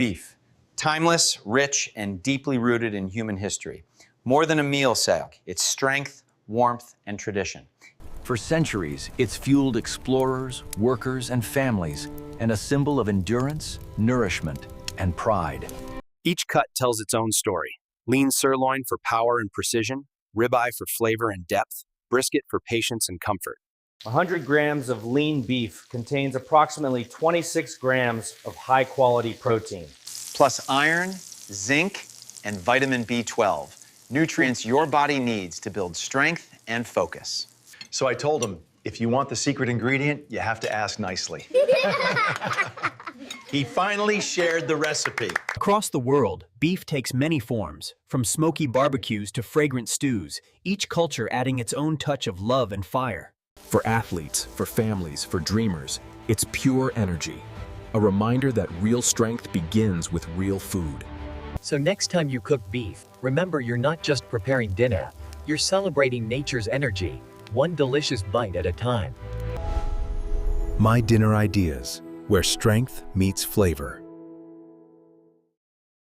Beef. Timeless, rich, and deeply rooted in human history. More than a meal snack, it's strength, warmth, and tradition. For centuries, it's fueled explorers, workers, and families, and a symbol of endurance, nourishment, and pride. Each cut tells its own story. Lean sirloin for power and precision, ribeye for flavor and depth, brisket for patience and comfort. 100 grams of lean beef contains approximately 26 grams of high-quality protein. Plus iron, zinc, and vitamin B12. Nutrients your body needs to build strength and focus. So I told him, if you want the secret ingredient, you have to ask nicely. He finally shared the recipe. Across the world, beef takes many forms, from smoky barbecues to fragrant stews, each culture adding its own touch of love and fire. For athletes, for families, for dreamers, it's pure energy. A reminder that real strength begins with real food. So next time you cook beef, remember you're not just preparing dinner, you're celebrating nature's energy, one delicious bite at a time. My Dinner Ideas, where strength meets flavor.